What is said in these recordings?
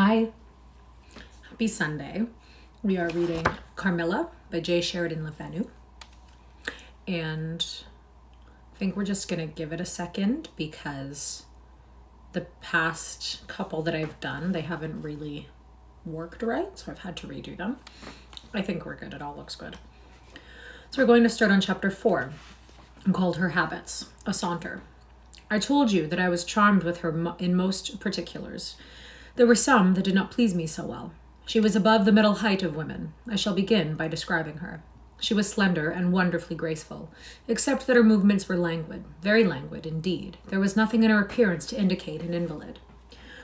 Hi, happy Sunday. We are reading Carmilla by Sheridan Fanu. And I think we're just going to give it a second because the past couple that I've done, they haven't really worked right. So I've had to redo them. I think we're good. It all looks good. So we're going to start on chapter 4, called Her Habits, a Saunter. I told you that I was charmed with her in most particulars. There were some that did not please me so well. She was above the middle height of women. I shall begin by describing her. She was slender and wonderfully graceful, except that her movements were languid, very languid indeed. There was nothing in her appearance to indicate an invalid.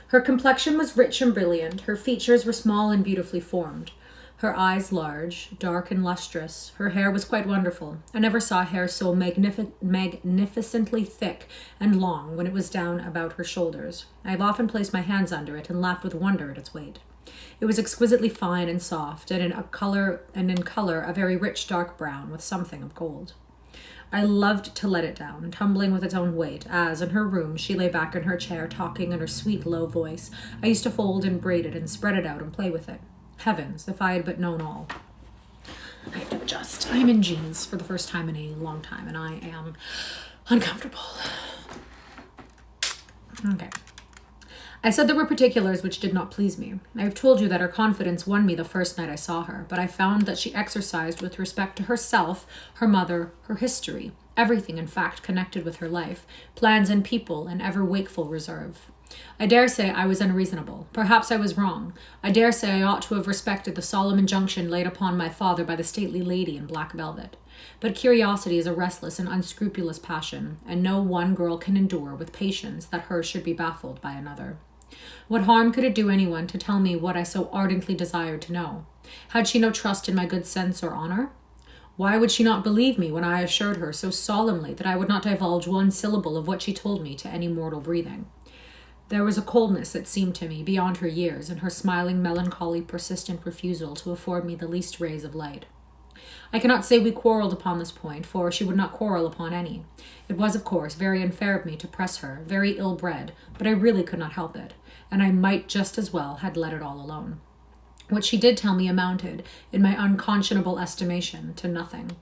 Her complexion was rich and brilliant. Her features were small and beautifully formed. Her eyes large, dark and lustrous. Her hair was quite wonderful. I never saw hair so magnificently thick and long when it was down about her shoulders. I have often placed my hands under it and laughed with wonder at its weight. It was exquisitely fine and soft, and in color a very rich dark brown with something of gold. I loved to let it down, tumbling with its own weight, as, in her room, she lay back in her chair, talking in her sweet, low voice. I used to fold and braid it and spread it out and play with it. Heavens, if I had but known all. I have to adjust. I'm in jeans for the first time in a long time, and I am uncomfortable. Okay. I said there were particulars which did not please me. I have told you that her confidence won me the first night I saw her, but I found that she exercised with respect to herself, her mother, her history, everything in fact connected with her life, plans and people, and ever wakeful reserve. I dare say I was unreasonable. Perhaps I was wrong. I dare say I ought to have respected the solemn injunction laid upon my father by the stately lady in black velvet. But curiosity is a restless and unscrupulous passion, and no one girl can endure with patience that hers should be baffled by another. What harm could it do anyone to tell me what I so ardently desired to know? Had she no trust in my good sense or honor? Why would she not believe me when I assured her so solemnly that I would not divulge one syllable of what she told me to any mortal breathing? There was a coldness, it seemed to me, beyond her years, in her smiling, melancholy, persistent refusal to afford me the least rays of light. I cannot say we quarreled upon this point, for she would not quarrel upon any. It was, of course, very unfair of me to press her, very ill-bred, but I really could not help it, and I might just as well had let it all alone. What she did tell me amounted, in my unconscionable estimation, to nothing.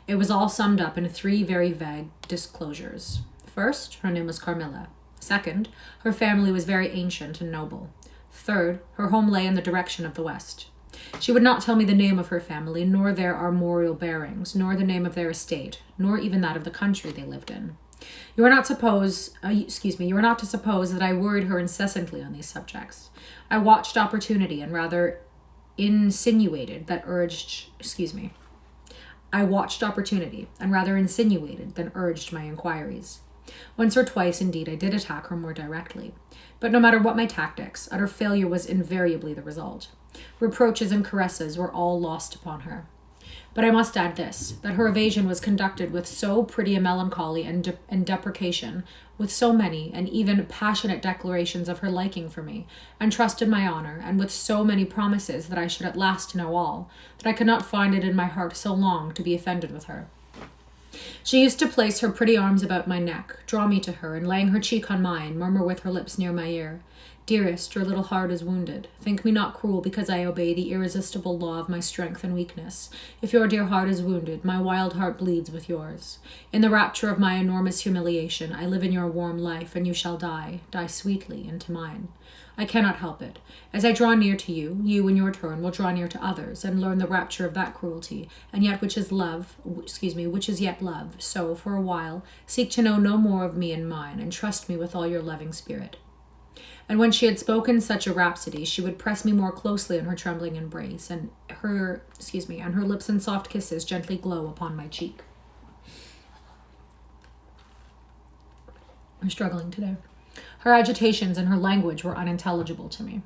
It was all summed up in 3 very vague disclosures. First, her name was Carmilla. Second, her family was very ancient and noble. Third, her home lay in the direction of the west. She would not tell me the name of her family, nor their armorial bearings, nor the name of their estate, nor even that of the country they lived in. You are not to suppose that I worried her incessantly on these subjects. I watched opportunity and rather insinuated than urged my inquiries. Once or twice, indeed, I did attack her more directly. But no matter what my tactics, utter failure was invariably the result. Reproaches and caresses were all lost upon her. But I must add this, that her evasion was conducted with so pretty a melancholy and deprecation, with so many and even passionate declarations of her liking for me, and trust in my honor, and with so many promises that I should at last know all, that I could not find it in my heart so long to be offended with her. She used to place her pretty arms about my neck, draw me to her, and laying her cheek on mine, murmur with her lips near my ear, "Dearest, your little heart is wounded. Think me not cruel because I obey the irresistible law of my strength and weakness. If your dear heart is wounded, my wild heart bleeds with yours. In the rapture of my enormous humiliation, I live in your warm life, and you shall die sweetly into mine. I cannot help it. As I draw near to you, you in your turn will draw near to others, and learn the rapture of that cruelty, and yet which is yet love. So, for a while, seek to know no more of me and mine, and trust me with all your loving spirit." And when she had spoken such a rhapsody, she would press me more closely in her trembling embrace, and her lips in soft kisses gently glow upon my cheek. I'm struggling today. Her agitations and her language were unintelligible to me.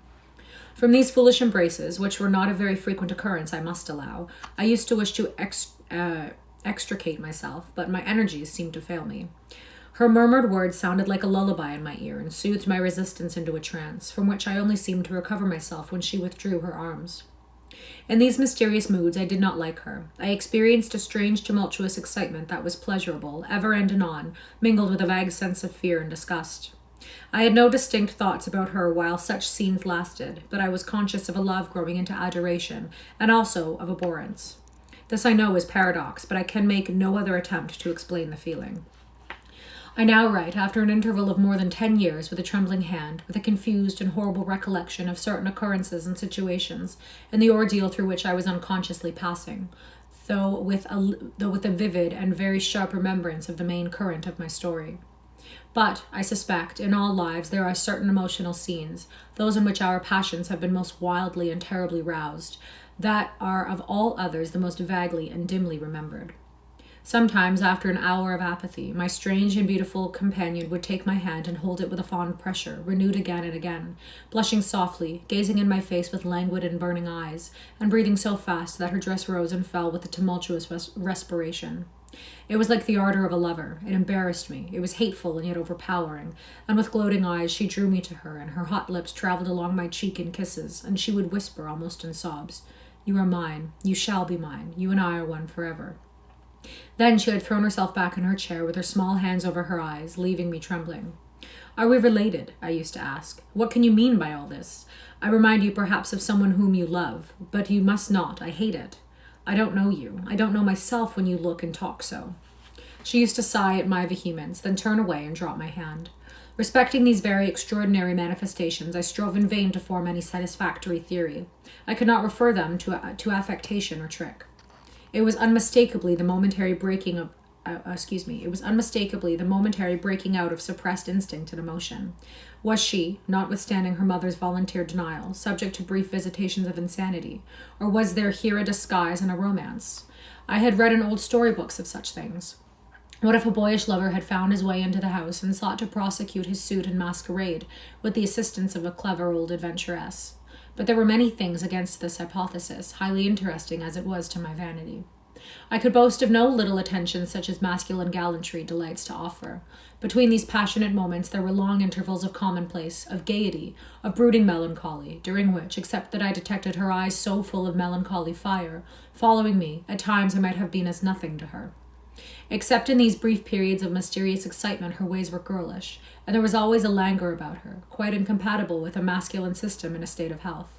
From these foolish embraces, which were not of very frequent occurrence, I must allow, I used to wish to extricate myself, but my energies seemed to fail me. Her murmured words sounded like a lullaby in my ear, and soothed my resistance into a trance, from which I only seemed to recover myself when she withdrew her arms. In these mysterious moods I did not like her. I experienced a strange tumultuous excitement that was pleasurable, ever and anon, mingled with a vague sense of fear and disgust. I had no distinct thoughts about her while such scenes lasted, but I was conscious of a love growing into adoration, and also of abhorrence. This I know is paradox, but I can make no other attempt to explain the feeling. I now write, after an interval of more than 10 years, with a trembling hand, with a confused and horrible recollection of certain occurrences and situations, and the ordeal through which I was unconsciously passing, though with a vivid and very sharp remembrance of the main current of my story. But, I suspect, in all lives there are certain emotional scenes, those in which our passions have been most wildly and terribly roused, that are of all others the most vaguely and dimly remembered. Sometimes, after an hour of apathy, my strange and beautiful companion would take my hand and hold it with a fond pressure, renewed again and again, blushing softly, gazing in my face with languid and burning eyes, and breathing so fast that her dress rose and fell with a tumultuous respiration. It was like the ardor of a lover. It embarrassed me. It was hateful and yet overpowering, and with gloating eyes she drew me to her, and her hot lips traveled along my cheek in kisses, and she would whisper, almost in sobs, "You are mine. You shall be mine. You and I are one forever." Then she had thrown herself back in her chair with her small hands over her eyes, leaving me trembling. "Are we related?" I used to ask. "What can you mean by all this? I remind you perhaps of someone whom you love, but you must not. I hate it. I don't know you. I don't know myself when you look and talk so." She used to sigh at my vehemence, then turn away and drop my hand. Respecting these very extraordinary manifestations, I strove in vain to form any satisfactory theory. I could not refer them to affectation or trick. It was unmistakably the momentary breaking out of suppressed instinct and emotion. Was she, notwithstanding her mother's volunteered denial, subject to brief visitations of insanity, or was there here a disguise and a romance? I had read in old storybooks of such things. What if a boyish lover had found his way into the house and sought to prosecute his suit in masquerade with the assistance of a clever old adventuress? But there were many things against this hypothesis, highly interesting as it was to my vanity. I could boast of no little attention such as masculine gallantry delights to offer. Between these passionate moments there were long intervals of commonplace, of gaiety, of brooding melancholy, during which, except that I detected her eyes so full of melancholy fire, following me, at times I might have been as nothing to her. Except in these brief periods of mysterious excitement, her ways were girlish, and there was always a languor about her, quite incompatible with a masculine system in a state of health.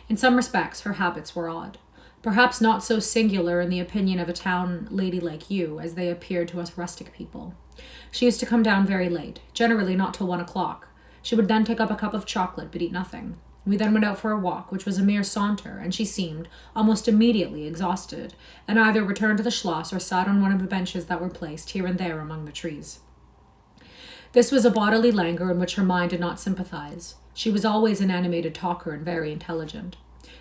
In some respects, her habits were odd. Perhaps not so singular in the opinion of a town lady like you as they appeared to us rustic people. She used to come down very late, generally not till 1 o'clock. She would then take up a cup of chocolate, but eat nothing. We then went out for a walk, which was a mere saunter, and she seemed, almost immediately, exhausted, and either returned to the schloss or sat on one of the benches that were placed here and there among the trees. This was a bodily languor in which her mind did not sympathize. She was always an animated talker and very intelligent.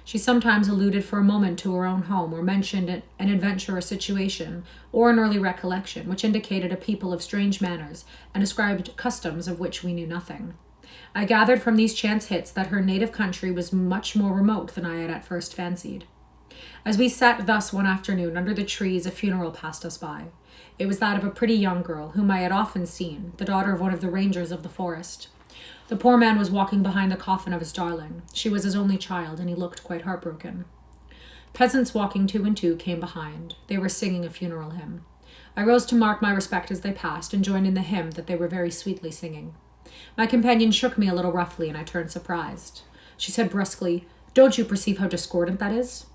She sometimes alluded for a moment to her own home, or mentioned an adventure or situation, or an early recollection, which indicated a people of strange manners, and ascribed customs of which we knew nothing. I gathered from these chance hits that her native country was much more remote than I had at first fancied. As we sat thus one afternoon under the trees, a funeral passed us by. It was that of a pretty young girl, whom I had often seen, the daughter of one of the rangers of the forest. The poor man was walking behind the coffin of his darling. She was his only child, and he looked quite heartbroken. Peasants walking 2 and 2 came behind. They were singing a funeral hymn. I rose to mark my respect as they passed, and joined in the hymn that they were very sweetly singing. My companion shook me a little roughly, and I turned surprised. She said brusquely, "Don't you perceive how discordant that is?"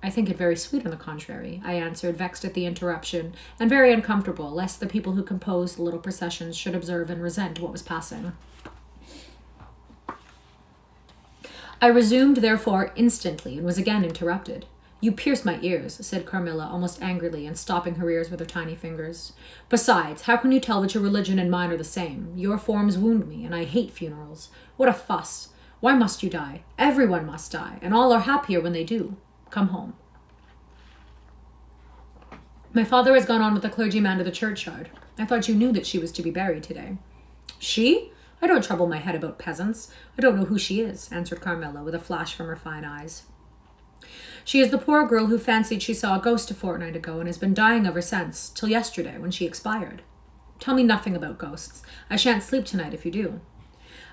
"I think it very sweet, on the contrary," I answered, vexed at the interruption, and very uncomfortable, lest the people who composed the little processions should observe and resent what was passing. I resumed, therefore, instantly, and was again interrupted. "You pierce my ears," said Carmilla, almost angrily, and stopping her ears with her tiny fingers. "Besides, how can you tell that your religion and mine are the same? Your forms wound me, and I hate funerals. What a fuss! Why must you die? Everyone must die, and all are happier when they do. Come home." "My father has gone on with the clergyman to the churchyard. I thought you knew that she was to be buried today." "She? I don't trouble my head about peasants. I don't know who she is," answered Carmilla, with a flash from her fine eyes. "She is the poor girl who fancied she saw a ghost a fortnight ago, and has been dying ever since, till yesterday, when she expired." "Tell me nothing about ghosts. I shan't sleep tonight if you do."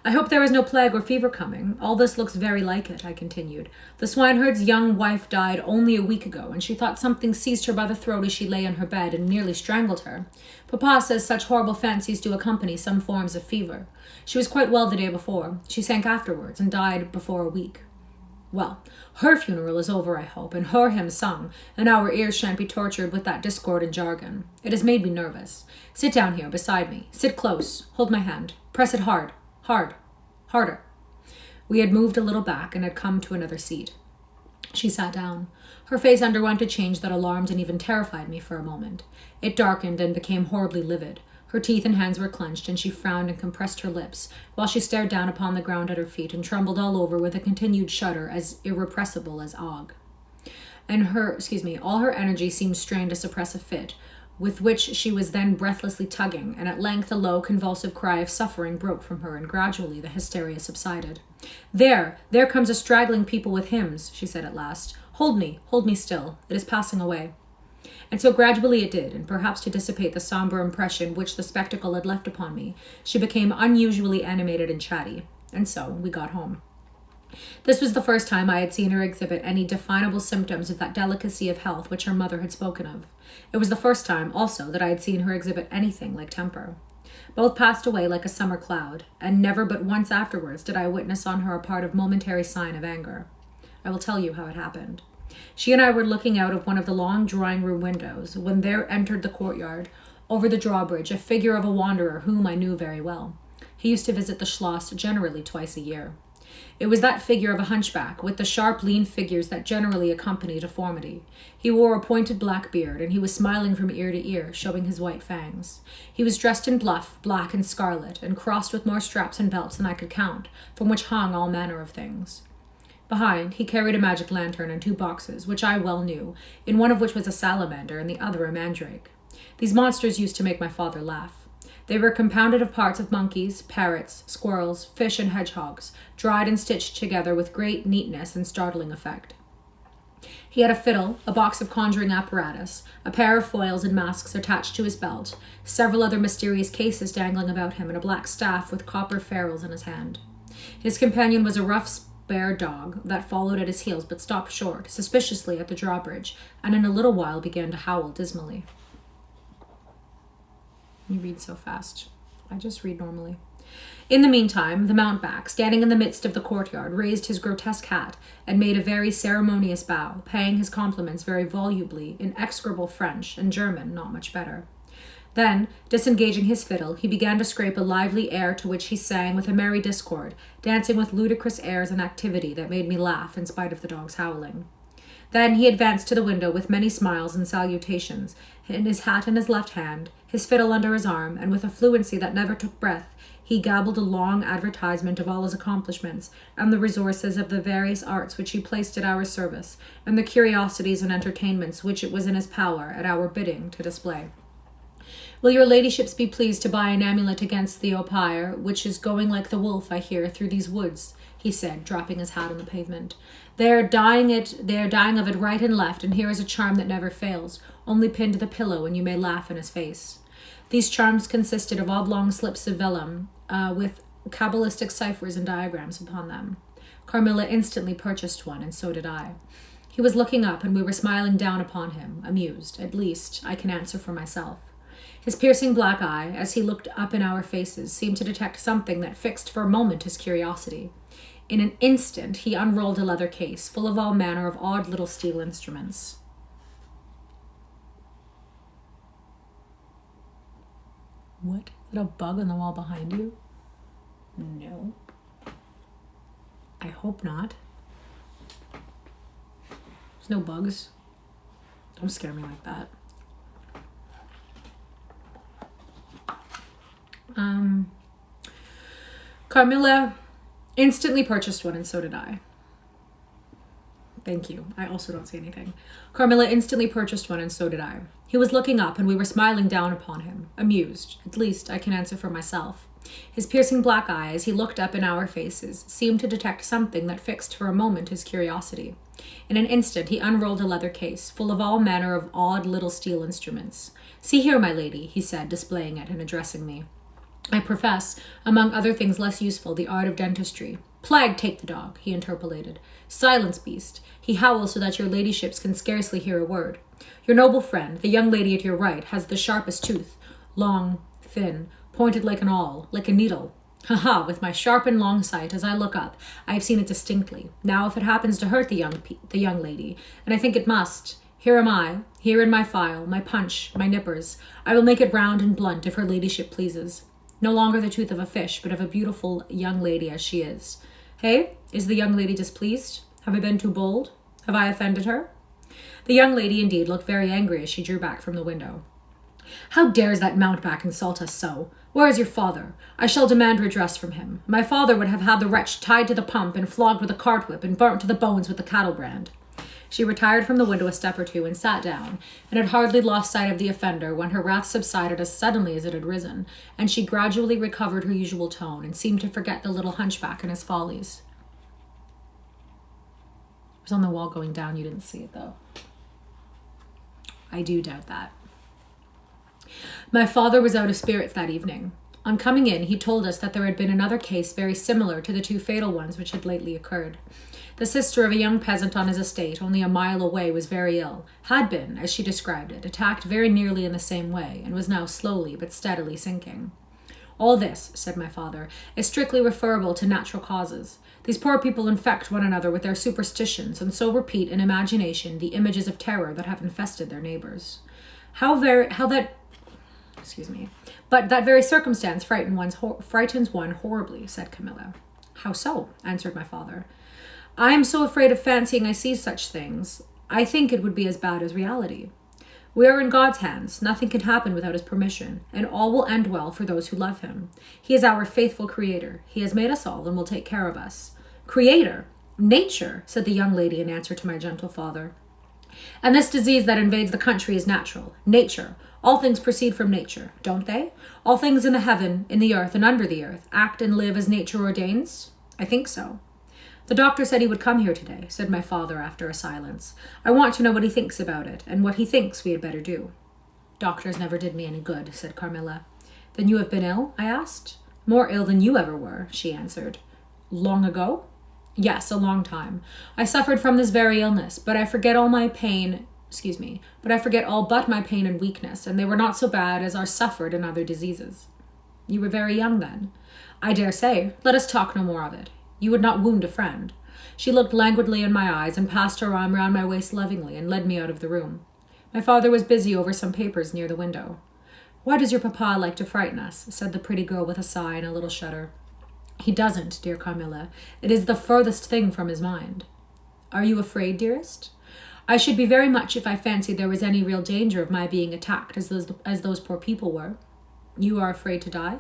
I hope there is no plague or fever coming. All this looks very like it, I continued. The swineherd's young wife died only a week ago, and she thought something seized her by the throat as she lay in her bed and nearly strangled her. Papa says such horrible fancies do accompany some forms of fever. She was quite well the day before. She sank afterwards and died before a week. Well, her funeral is over, I hope, and her hymn sung, and our ears shan't be tortured with that discord and jargon. It has made me nervous. Sit down here beside me. Sit close. Hold my hand. Press it hard. Hard. Harder. We had moved a little back and had come to another seat. She sat down. Her face underwent a change that alarmed and even terrified me for a moment. It darkened and became horribly livid. Her teeth and hands were clenched, and she frowned and compressed her lips, while she stared down upon the ground at her feet and trembled all over with a continued shudder as irrepressible as ague. And all her energy seemed strained to suppress a fit, with which she was then breathlessly tugging, and at length a low, convulsive cry of suffering broke from her, and gradually the hysteria subsided. There comes a straggling people with hymns, she said at last. Hold me still. It is passing away. And so gradually it did, and perhaps to dissipate the somber impression which the spectacle had left upon me, she became unusually animated and chatty, and so we got home. This was the first time I had seen her exhibit any definable symptoms of that delicacy of health which her mother had spoken of. It was the first time, also, that I had seen her exhibit anything like temper. Both passed away like a summer cloud, and never but once afterwards did I witness on her a part of momentary sign of anger. I will tell you how it happened. She and I were looking out of one of the long drawing-room windows, when there entered the courtyard, over the drawbridge, a figure of a wanderer whom I knew very well. He used to visit the Schloss generally twice a year. It was that figure of a hunchback, with the sharp, lean figures that generally accompany deformity. He wore a pointed black beard, and he was smiling from ear to ear, showing his white fangs. He was dressed in buff, black and scarlet, and crossed with more straps and belts than I could count, from which hung all manner of things. Behind, he carried a magic lantern and 2 boxes, which I well knew, in one of which was a salamander and the other a mandrake. These monsters used to make my father laugh. They were compounded of parts of monkeys, parrots, squirrels, fish, and hedgehogs, dried and stitched together with great neatness and startling effect. He had a fiddle, a box of conjuring apparatus, a pair of foils and masks attached to his belt, several other mysterious cases dangling about him, and a black staff with copper ferrules in his hand. His companion was a rough, spare dog that followed at his heels but stopped short, suspiciously, at the drawbridge, and in a little while began to howl dismally. You read so fast. I just read normally. In the meantime, the mountebank, standing in the midst of the courtyard, raised his grotesque hat and made a very ceremonious bow, paying his compliments very volubly in execrable French and German, not much better. Then, disengaging his fiddle, he began to scrape a lively air to which he sang with a merry discord, dancing with ludicrous airs and activity that made me laugh in spite of the dog's howling. Then he advanced to the window with many smiles and salutations, in his hat in his left hand, his fiddle under his arm, and with a fluency that never took breath, he gabbled a long advertisement of all his accomplishments, and the resources of the various arts which he placed at our service, and the curiosities and entertainments which it was in his power, at our bidding, to display. Will your ladyships be pleased to buy an amulet against the opire, which is going like the wolf, I hear, through these woods? He said, dropping his hat on the pavement. They are dying of it right and left, and here is a charm that never fails, only pinned to the pillow, and you may laugh in his face. These charms consisted of oblong slips of vellum, with cabalistic ciphers and diagrams upon them. Carmilla instantly purchased one, and so did I. He was looking up, and we were smiling down upon him, amused. At least, I can answer for myself. His piercing black eye, as he looked up in our faces, seemed to detect something that fixed for a moment his curiosity. In an instant, he unrolled a leather case, full of all manner of odd little steel instruments. What? Is it a bug on the wall behind you? No. I hope not. There's no bugs. Don't scare me like that. Carmilla instantly purchased one, and so did I. Thank you. I also don't see anything. Carmilla instantly purchased one, and so did I. He was looking up, and we were smiling down upon him, amused. At least, I can answer for myself. His piercing black eye, as he looked up in our faces, seemed to detect something that fixed for a moment his curiosity. In an instant, he unrolled a leather case, full of all manner of odd little steel instruments. See here, my lady, he said, displaying it and addressing me. I profess, among other things less useful, the art of dentistry. Plague take the dog, he interpolated. Silence, beast. He howls so that your ladyships can scarcely hear a word. Your noble friend, the young lady at your right, has the sharpest tooth. Long, thin, pointed like an awl, like a needle. Ha! With my sharp and long sight, as I look up, I have seen it distinctly. Now, if it happens to hurt the young lady, and I think it must, here am I, here in my file, my punch, my nippers. I will make it round and blunt, if her ladyship pleases. No longer the tooth of a fish, but of a beautiful young lady as she is. Hey, is the young lady displeased? Have I been too bold? Have I offended her? The young lady indeed looked very angry as she drew back from the window. How dares that mountebank insult us so? Where is your father? I shall demand redress from him. My father would have had the wretch tied to the pump and flogged with a cart whip and burnt to the bones with the cattle brand. She retired from the window a step or two and sat down, and had hardly lost sight of the offender when her wrath subsided as suddenly as it had risen, and she gradually recovered her usual tone and seemed to forget the little hunchback and his follies. It was on the wall going down. You didn't see it, though. I do doubt that. My father was out of spirits that evening. On coming in, he told us that there had been another case very similar to the two fatal ones which had lately occurred. The sister of a young peasant on his estate, only a mile away, was very ill, had been, as she described it, attacked very nearly in the same way, and was now slowly but steadily sinking. All this, said my father, is strictly referable to natural causes. These poor people infect one another with their superstitions, and so repeat in imagination the images of terror that have infested their neighbors. But that very circumstance frightens one horribly, said Carmilla. How so? Answered my father. I am so afraid of fancying I see such things. I think it would be as bad as reality. We are in God's hands. Nothing can happen without his permission, and all will end well for those who love him. He is our faithful creator. He has made us all and will take care of us. Creator? Nature, said the young lady in answer to my gentle father. And this disease that invades the country is natural. Nature. All things proceed from nature, don't they? All things in the heaven, in the earth, and under the earth act and live as nature ordains? I think so. The doctor said he would come here today, said my father after a silence. I want to know what he thinks about it, and what he thinks we had better do. Doctors never did me any good, said Carmilla. Then you have been ill? I asked. More ill than you ever were, she answered. Long ago? Yes, a long time. I suffered from this very illness, but I forget all but my pain and weakness, and they were not so bad as are suffered in other diseases. You were very young then. I dare say. Let us talk no more of it. You would not wound a friend. She looked languidly in my eyes and passed her arm round my waist lovingly and led me out of the room. My father was busy over some papers near the window. Why does your papa like to frighten us? Said the pretty girl with a sigh and a little shudder. He doesn't, dear Carmilla. It is the furthest thing from his mind. Are you afraid, dearest? I should be very much if I fancied there was any real danger of my being attacked as those poor people were. You are afraid to die?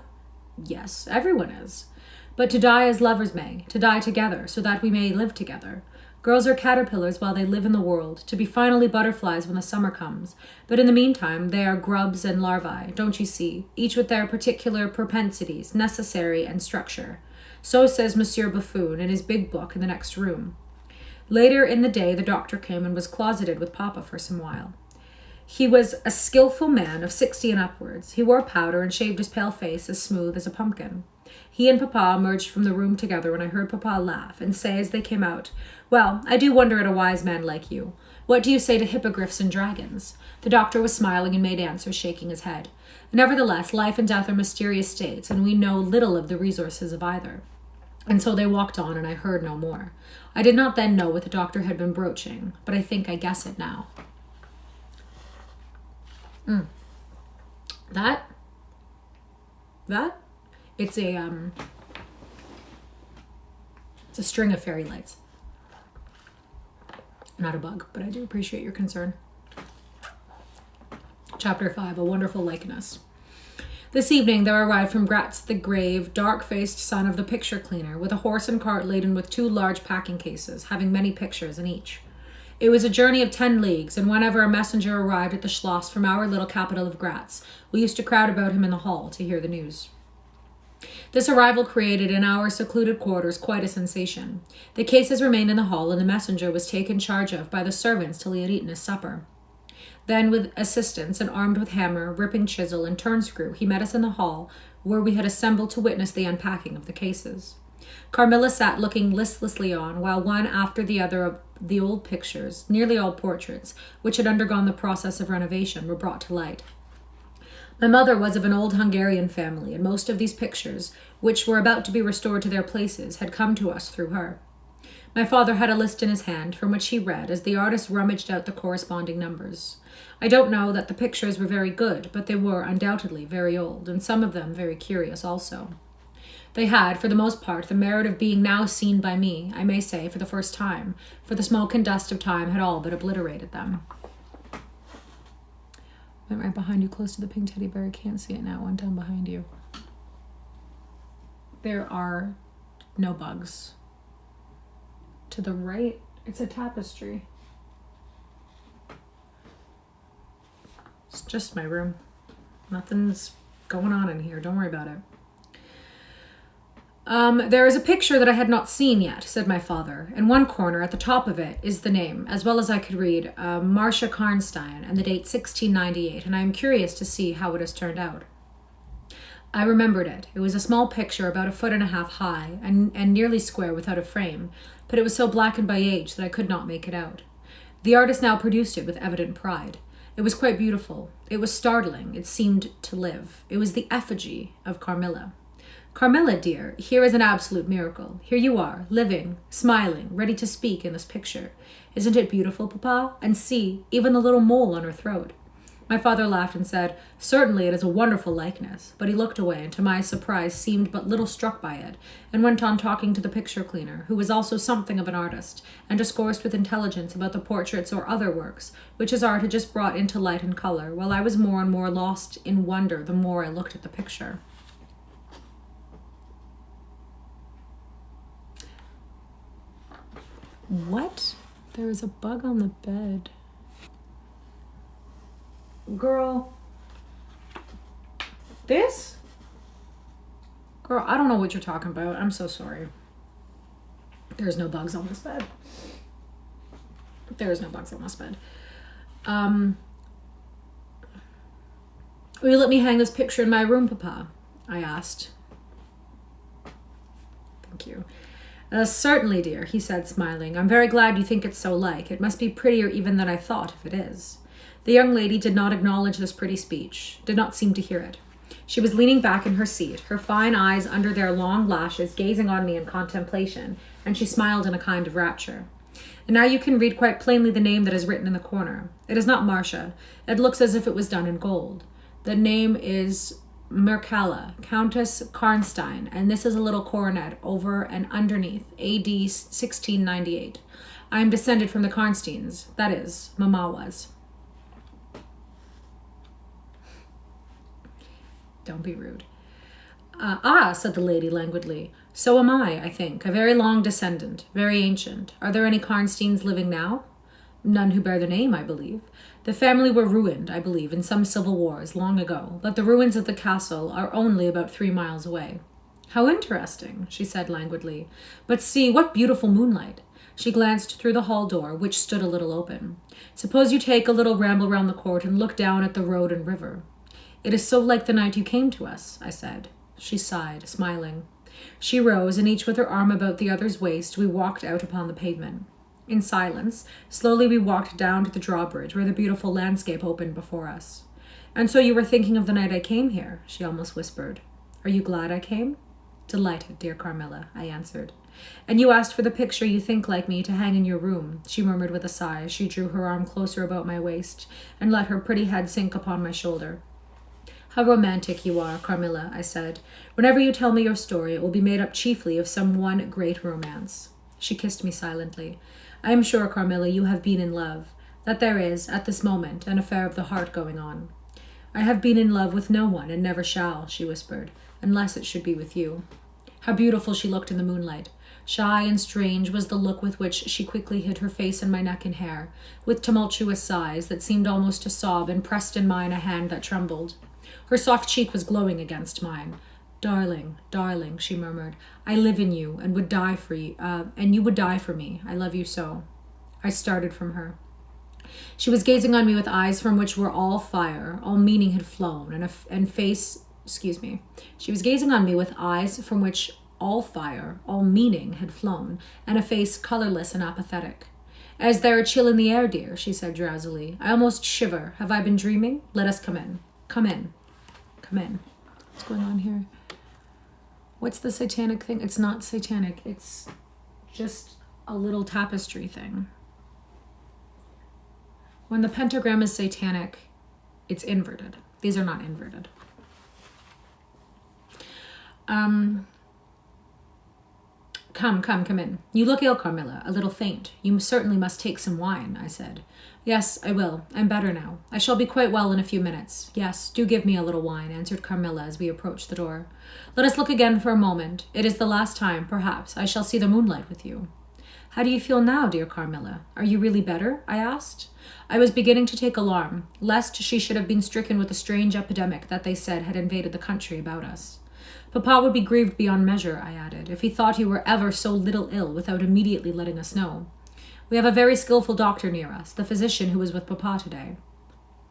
Yes, everyone is. But to die as lovers may, to die together, so that we may live together. Girls are caterpillars while they live in the world, to be finally butterflies when the summer comes. But in the meantime, they are grubs and larvae, don't you see, each with their particular propensities, necessary and structure. So says Monsieur Buffoon in his big book in the next room. Later in the day, the doctor came and was closeted with Papa for some while. He was a skillful man of 60 and upwards. He wore powder and shaved his pale face as smooth as a pumpkin. He and Papa emerged from the room together when I heard Papa laugh and say as they came out, Well, I do wonder at a wise man like you. What do you say to hippogriffs and dragons? The doctor was smiling and made answer, shaking his head. Nevertheless, life and death are mysterious states, and we know little of the resources of either. And so they walked on, and I heard no more. I did not then know what the doctor had been broaching, but I think I guess it now. That? It's a string of fairy lights. Not a bug, but I do appreciate your concern. Chapter 5, A Wonderful Likeness. This evening there arrived from Gratz the grave, dark-faced son of the picture cleaner, with a horse and cart laden with 2 large packing cases, having many pictures in each. It was a journey of 10 leagues, and whenever a messenger arrived at the Schloss from our little capital of Gratz, we used to crowd about him in the hall to hear the news. This arrival created in our secluded quarters quite a sensation. The cases remained in the hall, and the messenger was taken charge of by the servants till he had eaten his supper. Then, with assistants and armed with hammer, ripping chisel, and turn-screw, he met us in the hall, where we had assembled to witness the unpacking of the cases. Carmilla sat looking listlessly on, while one after the other of the old pictures, nearly all portraits, which had undergone the process of renovation, were brought to light. My mother was of an old Hungarian family, and most of these pictures, which were about to be restored to their places, had come to us through her. My father had a list in his hand, from which he read as the artist rummaged out the corresponding numbers. I don't know that the pictures were very good, but they were undoubtedly very old, and some of them very curious also. They had, for the most part, the merit of being now seen by me, I may say, for the first time, for the smoke and dust of time had all but obliterated them. Went right behind you, close to the pink teddy bear. I can't see it now. Went down behind you. There are no bugs. To the right, it's a tapestry. It's just my room. Nothing's going on in here. Don't worry about it. There is a picture that I had not seen yet, said my father. In one corner, at the top of it, is the name, as well as I could read, Marcia Karnstein, and the date 1698, and I am curious to see how it has turned out. I remembered it. It was a small picture about 1.5 feet high, and nearly square without a frame, but it was so blackened by age that I could not make it out. The artist now produced it with evident pride. It was quite beautiful. It was startling. It seemed to live. It was the effigy of Carmilla. Carmilla, dear, here is an absolute miracle. Here you are, living, smiling, ready to speak in this picture. Isn't it beautiful, Papa? And see, even the little mole on her throat. My father laughed and said, certainly it is a wonderful likeness, but he looked away and to my surprise seemed but little struck by it, and went on talking to the picture cleaner, who was also something of an artist, and discoursed with intelligence about the portraits or other works, which his art had just brought into light and color, while I was more and more lost in wonder the more I looked at the picture. What? There is a bug on the bed. Girl. This? Girl, I don't know what you're talking about. I'm so sorry. There's no bugs on this bed. There's no bugs on this bed. Will you let me hang this picture in my room, Papa? I asked. Thank you. Certainly, dear, he said, smiling. I'm very glad you think it's so like. It must be prettier even than I thought, if it is. The young lady did not acknowledge this pretty speech, did not seem to hear it. She was leaning back in her seat, her fine eyes under their long lashes gazing on me in contemplation, and she smiled in a kind of rapture. And now you can read quite plainly the name that is written in the corner. It is not Marcia. It looks as if it was done in gold. The name is Mircalla, Countess Karnstein, and this is a little coronet over and underneath, A.D. 1698. I am descended from the Karnsteins. That is, Mama was. Don't be rude. Said the lady languidly. So am I think. A very long descendant, very ancient. Are there any Karnsteins living now? None who bear the name, I believe. The family were ruined, I believe, in some civil wars long ago, but the ruins of the castle are only about 3 miles away. How interesting, she said languidly. But see, what beautiful moonlight. She glanced through the hall door, which stood a little open. Suppose you take a little ramble round the court and look down at the road and river. It is so like the night you came to us, I said. She sighed, smiling. She rose, and each with her arm about the other's waist, we walked out upon the pavement. In silence, slowly we walked down to the drawbridge where the beautiful landscape opened before us. And so you were thinking of the night I came here, she almost whispered. Are you glad I came? Delighted, dear Carmilla, I answered. And you asked for the picture you think like me to hang in your room, she murmured with a sigh as she drew her arm closer about my waist and let her pretty head sink upon my shoulder. How romantic you are, Carmilla, I said. Whenever you tell me your story, it will be made up chiefly of some one great romance. She kissed me silently. I am sure, Carmilla, you have been in love, that there is, at this moment, an affair of the heart going on. I have been in love with no one, and never shall, she whispered, unless it should be with you. How beautiful she looked in the moonlight. Shy and strange was the look with which she quickly hid her face in my neck and hair, with tumultuous sighs that seemed almost to sob, and pressed in mine a hand that trembled. Her soft cheek was glowing against mine. Darling, darling, she murmured, I live in you and would die for you, and you would die for me. I love you so. I started from her. She was gazing on me with eyes from which were all fire, all meaning had flown, and face She was gazing on me with eyes from which all fire, all meaning had flown, and a face colorless and apathetic. "Is there a chill in the air, dear?" she said drowsily. "I almost shiver. Have I been dreaming? Let us come in. Come in. Come in." What's going on here? What's the satanic thing? It's not satanic. It's just a little tapestry thing. When the pentagram is satanic, it's inverted. These are not inverted. Come in. You look ill, Carmilla, a little faint. You certainly must take some wine, I said. "Yes, I will. I'm better now. I shall be quite well in a few minutes. Yes, do give me a little wine," answered Carmilla as we approached the door. "Let us look again for a moment. It is the last time, perhaps, I shall see the moonlight with you." "How do you feel now, dear Carmilla? Are you really better?" I asked. I was beginning to take alarm, lest she should have been stricken with a strange epidemic that they said had invaded the country about us. "Papa would be grieved beyond measure," I added, "if he thought you were ever so little ill without immediately letting us know. We have a very skillful doctor near us, the physician who was with Papa today."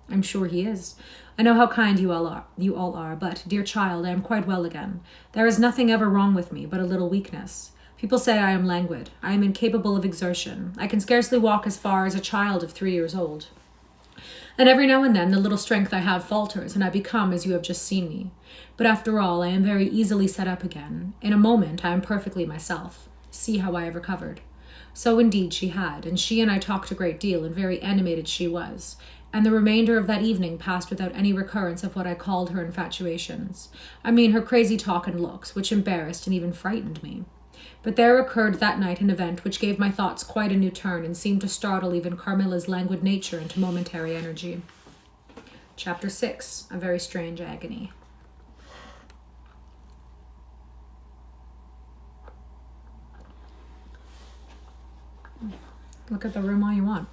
"I'm sure he is. I know how kind you all are, but, dear child, I am quite well again. There is nothing ever wrong with me but a little weakness. People say I am languid. I am incapable of exertion. I can scarcely walk as far as a child of 3 years old. And every now and then the little strength I have falters, and I become as you have just seen me. But after all, I am very easily set up again. In a moment I am perfectly myself. See how I have recovered." So indeed she had, and she and I talked a great deal, and very animated she was. And the remainder of that evening passed without any recurrence of what I called her infatuations. I mean her crazy talk and looks, which embarrassed and even frightened me. But there occurred that night an event which gave my thoughts quite a new turn and seemed to startle even Carmilla's languid nature into momentary energy. Chapter 6. A Very Strange Agony. Look at the room all you want.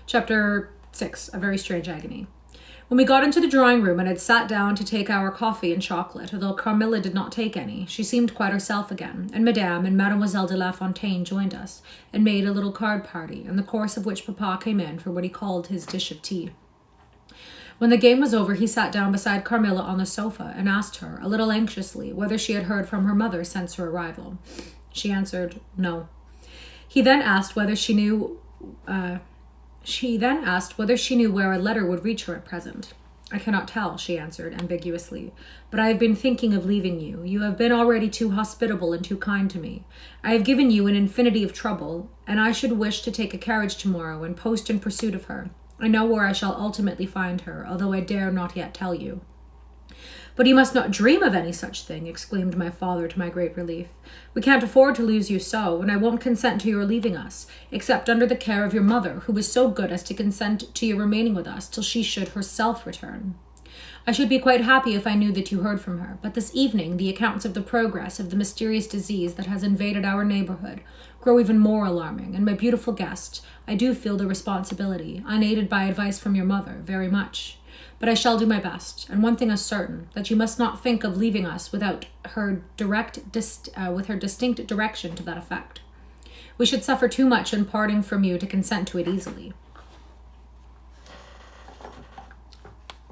Chapter 6. A Very Strange Agony. When we got into the drawing room and had sat down to take our coffee and chocolate, although Carmilla did not take any, she seemed quite herself again, and Madame and Mademoiselle de la Fontaine joined us, and made a little card party, in the course of which Papa came in for what he called his dish of tea. When the game was over, he sat down beside Carmilla on the sofa and asked her, a little anxiously, whether she had heard from her mother since her arrival. She answered, no. He then asked whether she knew where a letter would reach her at present. "I cannot tell," she answered ambiguously, "but I have been thinking of leaving you. You have been already too hospitable and too kind to me. I have given you an infinity of trouble, and I should wish to take a carriage tomorrow and post in pursuit of her. I know where I shall ultimately find her, although I dare not yet tell you." "But you must not dream of any such thing," exclaimed my father to my great relief. "We can't afford to lose you so, and I won't consent to your leaving us, except under the care of your mother, who was so good as to consent to your remaining with us till she should herself return. I should be quite happy if I knew that you heard from her, but this evening the accounts of the progress of the mysterious disease that has invaded our neighborhood grow even more alarming, and my beautiful guest, I do feel the responsibility, unaided by advice from your mother, very much. But I shall do my best, and one thing is certain, that you must not think of leaving us without her distinct direction to that effect. We should suffer too much in parting from you to consent to it easily."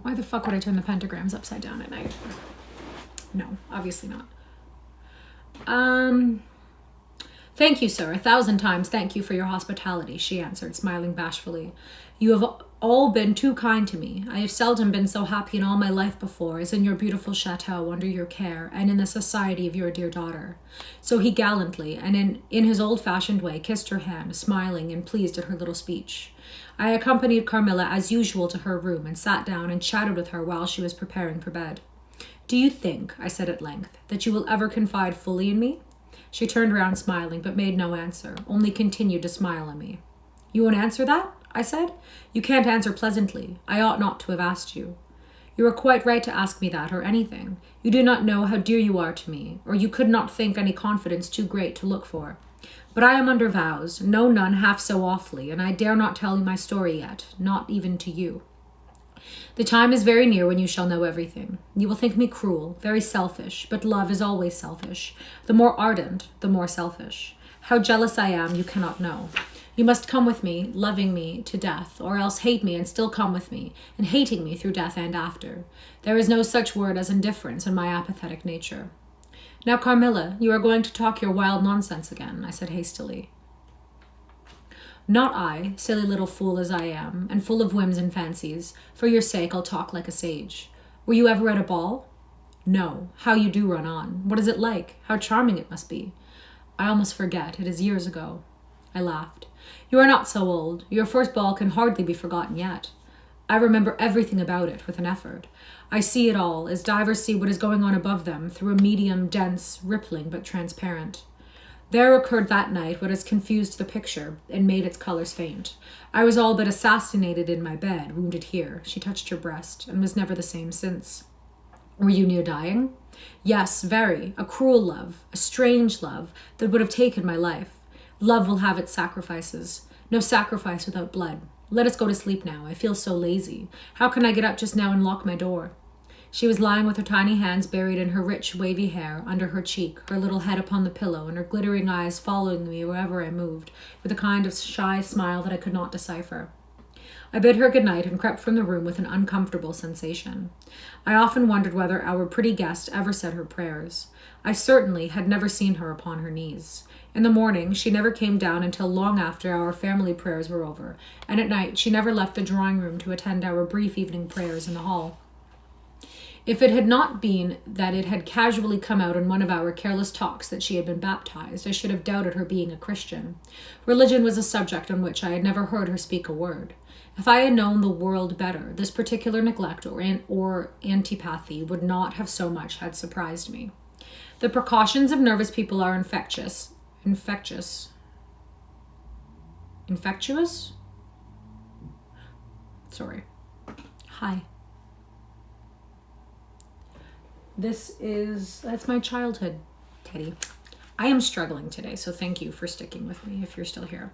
Why the fuck would I turn the pentagrams upside down at night? No, obviously not. "Thank you, sir. 1,000 times thank you for your hospitality," she answered, smiling bashfully. "You have all been too kind to me. I have seldom been so happy in all my life before as in your beautiful chateau under your care and in the society of your dear daughter." So he gallantly, and in his old-fashioned way, kissed her hand, smiling and pleased at her little speech. I accompanied Carmilla as usual to her room and sat down and chatted with her while she was preparing for bed. "Do you think," I said at length, "that you will ever confide fully in me?" She turned round smiling, but made no answer, only continued to smile at me. "You won't answer that?" I said. "You can't answer pleasantly. I ought not to have asked you." "You are quite right to ask me that, or anything. You do not know how dear you are to me, or you could not think any confidence too great to look for. But I am under vows, know none half so awfully, and I dare not tell you my story yet, not even to you. The time is very near when you shall know everything. You will think me cruel, very selfish, but love is always selfish. The more ardent, the more selfish. How jealous I am, you cannot know. You must come with me, loving me to death, or else hate me and still come with me, and hating me through death and after. There is no such word as indifference in my apathetic nature. Now, Carmilla, you are going to talk your wild nonsense again, I said hastily. Not I, silly little fool as I am, and full of whims and fancies. For your sake, I'll talk like a sage. Were you ever at a ball? No. How you do run on. What is it like? How charming it must be. I almost forget. It is years ago. I laughed. You are not so old. Your first ball can hardly be forgotten yet. I remember everything about it with an effort. I see it all, as divers see what is going on above them, through a medium, dense, rippling, but transparent. There occurred that night what has confused the picture and made its colors faint. I was all but assassinated in my bed, wounded here. She touched her breast, and was never the same since. Were you near dying? Yes, very. A cruel love, a strange love, that would have taken my life. Love will have its sacrifices. No sacrifice without blood. Let us go to sleep now. I feel so lazy. How can I get up just now and lock my door? She was lying with her tiny hands buried in her rich, wavy hair, under her cheek, her little head upon the pillow, and her glittering eyes following me wherever I moved, with a kind of shy smile that I could not decipher. I bid her good night and crept from the room with an uncomfortable sensation. I often wondered whether our pretty guest ever said her prayers. I certainly had never seen her upon her knees. In the morning, she never came down until long after our family prayers were over, and at night she never left the drawing room to attend our brief evening prayers in the hall. If it had not been that it had casually come out in one of our careless talks that she had been baptized, I should have doubted her being a Christian. Religion was a subject on which I had never heard her speak a word. If I had known the world better, this particular neglect or antipathy would not have so much had surprised me. The precautions of nervous people are infectious? Sorry. Hi. That's my childhood, Teddy. I am struggling today, so thank you for sticking with me if you're still here.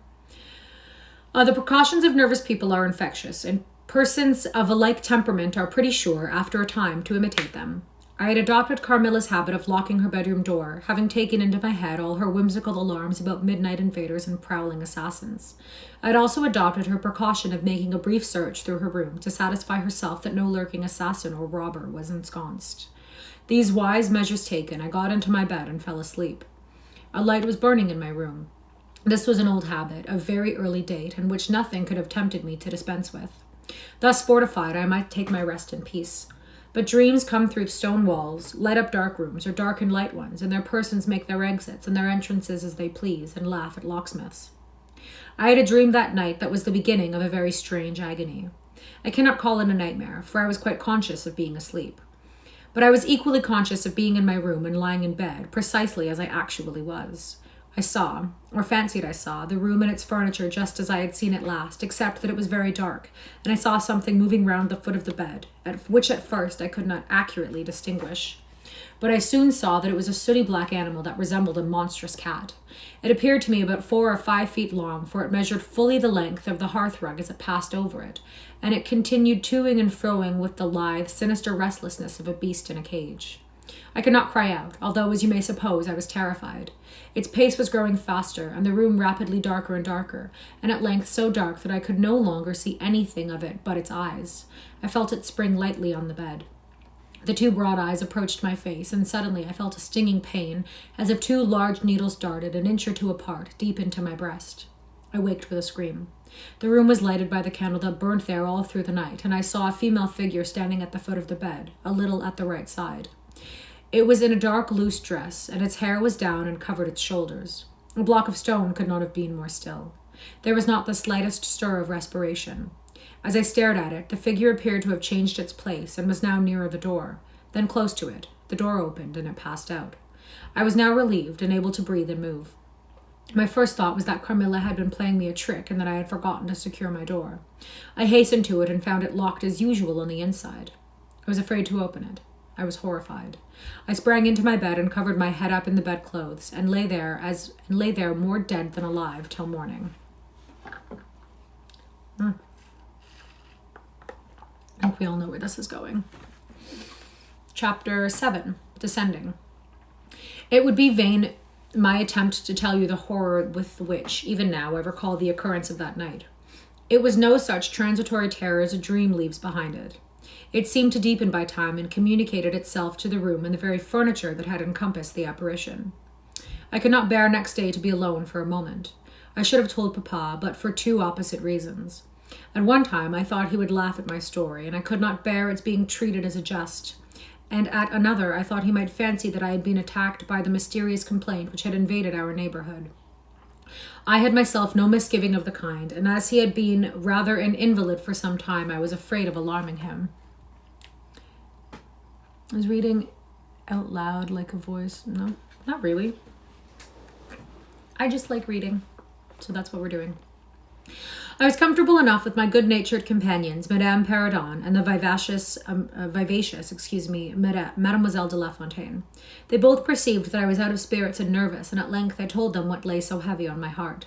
The precautions of nervous people are infectious, and persons of a like temperament are pretty sure, after a time, to imitate them. I had adopted Carmilla's habit of locking her bedroom door, having taken into my head all her whimsical alarms about midnight invaders and prowling assassins. I had also adopted her precaution of making a brief search through her room to satisfy herself that no lurking assassin or robber was ensconced. These wise measures taken, I got into my bed and fell asleep. A light was burning in my room. This was an old habit, of very early date, and which nothing could have tempted me to dispense with. Thus fortified, I might take my rest in peace. But dreams come through stone walls, light up dark rooms, or darken light ones, and their persons make their exits and their entrances as they please, and laugh at locksmiths. I had a dream that night that was the beginning of a very strange agony. I cannot call it a nightmare, for I was quite conscious of being asleep. But I was equally conscious of being in my room and lying in bed, precisely as I actually was. I saw, or fancied I saw, the room and its furniture just as I had seen it last, except that it was very dark, and I saw something moving round the foot of the bed, which at first I could not accurately distinguish. But I soon saw that it was a sooty black animal that resembled a monstrous cat. It appeared to me about 4 or 5 feet long, for it measured fully the length of the hearthrug as it passed over it, and it continued toing and froing with the lithe, sinister restlessness of a beast in a cage. I could not cry out, although, as you may suppose, I was terrified. Its pace was growing faster, and the room rapidly darker and darker, and at length so dark that I could no longer see anything of it but its eyes. I felt it spring lightly on the bed. The 2 broad eyes approached my face, and suddenly I felt a stinging pain, as if 2 large needles darted an inch or 2 apart, deep into my breast. I waked with a scream. The room was lighted by the candle that burnt there all through the night, and I saw a female figure standing at the foot of the bed, a little at the right side. It was in a dark, loose dress, and its hair was down and covered its shoulders. A block of stone could not have been more still. There was not the slightest stir of respiration. As I stared at it, the figure appeared to have changed its place and was now nearer the door. Then close to it, the door opened and it passed out. I was now relieved and able to breathe and move. My first thought was that Carmilla had been playing me a trick and that I had forgotten to secure my door. I hastened to it and found it locked as usual on the inside. I was afraid to open it. I was horrified. I sprang into my bed and covered my head up in the bedclothes and lay there more dead than alive till morning. I think we all know where this is going. Chapter 7, Descending. It would be vain my attempt to tell you the horror with which, even now, I recall the occurrence of that night. It was no such transitory terror as a dream leaves behind it. It seemed to deepen by time and communicated itself to the room and the very furniture that had encompassed the apparition. I could not bear next day to be alone for a moment. I should have told Papa, but for two opposite reasons. At one time, I thought he would laugh at my story, and I could not bear its being treated as a jest. And at another, I thought he might fancy that I had been attacked by the mysterious complaint which had invaded our neighborhood. I had myself no misgiving of the kind, and as he had been rather an invalid for some time, I was afraid of alarming him. I was reading out loud like a voice. No, not really. I just like reading, so that's what we're doing. I was comfortable enough with my good-natured companions, Madame Perrodon and the vivacious, Mademoiselle de La Fontaine. They both perceived that I was out of spirits and nervous, and at length I told them what lay so heavy on my heart.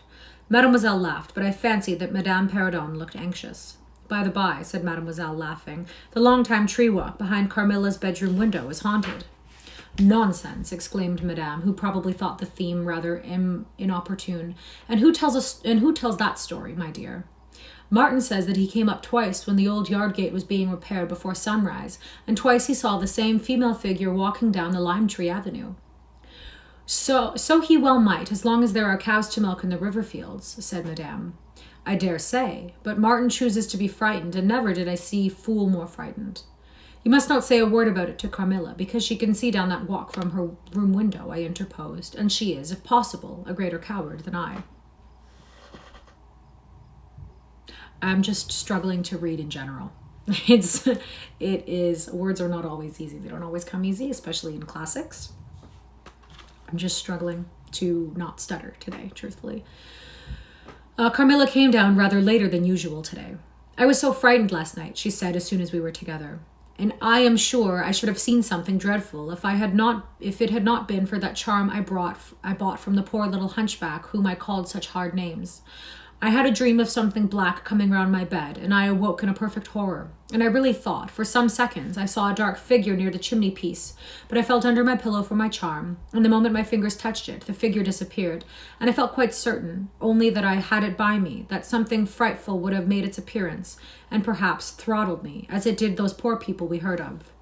Mademoiselle laughed, but I fancied that Madame Perrodon looked anxious. By the by, said Mademoiselle, laughing, the long-time tree walk behind Carmilla's bedroom window is haunted. Nonsense, exclaimed Madame, who probably thought the theme rather inopportune. And who tells that story, my dear? Martin says that he came up twice when the old yard gate was being repaired before sunrise, and twice he saw the same female figure walking down the lime tree avenue. So he well might, as long as there are cows to milk in the river fields, said Madame. I dare say, but Martin chooses to be frightened, and never did I see fool more frightened. You must not say a word about it to Carmilla, because she can see down that walk from her room window, I interposed, and she is, if possible, a greater coward than I. I'm just struggling to read in general. It is, words are not always easy. They don't always come easy, especially in classics. I'm just struggling to not stutter today, truthfully. Carmilla came down rather later than usual today. I was so frightened last night, she said as soon as we were together. And I am sure I should have seen something dreadful if it had not been for that charm I bought from the poor little hunchback whom I called such hard names. I had a dream of something black coming round my bed, and I awoke in a perfect horror. And I really thought, for some seconds, I saw a dark figure near the chimney piece, but I felt under my pillow for my charm, and the moment my fingers touched it, the figure disappeared, and I felt quite certain, only that I had it by me, that something frightful would have made its appearance, and perhaps throttled me, as it did those poor people we heard of.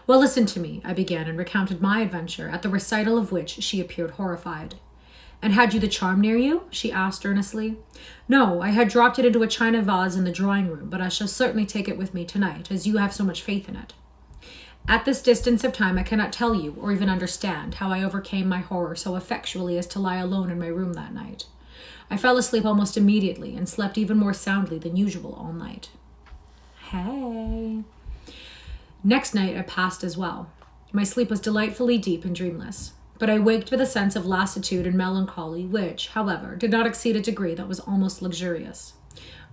Well, listen to me, I began, and recounted my adventure, at the recital of which she appeared horrified. And had you the charm near you? She asked earnestly. No, I had dropped it into a china vase in the drawing room, but I shall certainly take it with me tonight, as you have so much faith in it. At this distance of time, I cannot tell you, or even understand, how I overcame my horror so effectually as to lie alone in my room that night. I fell asleep almost immediately, and slept even more soundly than usual all night. Hey. Next night I passed as well. My sleep was delightfully deep and dreamless. But I waked with a sense of lassitude and melancholy, which, however, did not exceed a degree that was almost luxurious.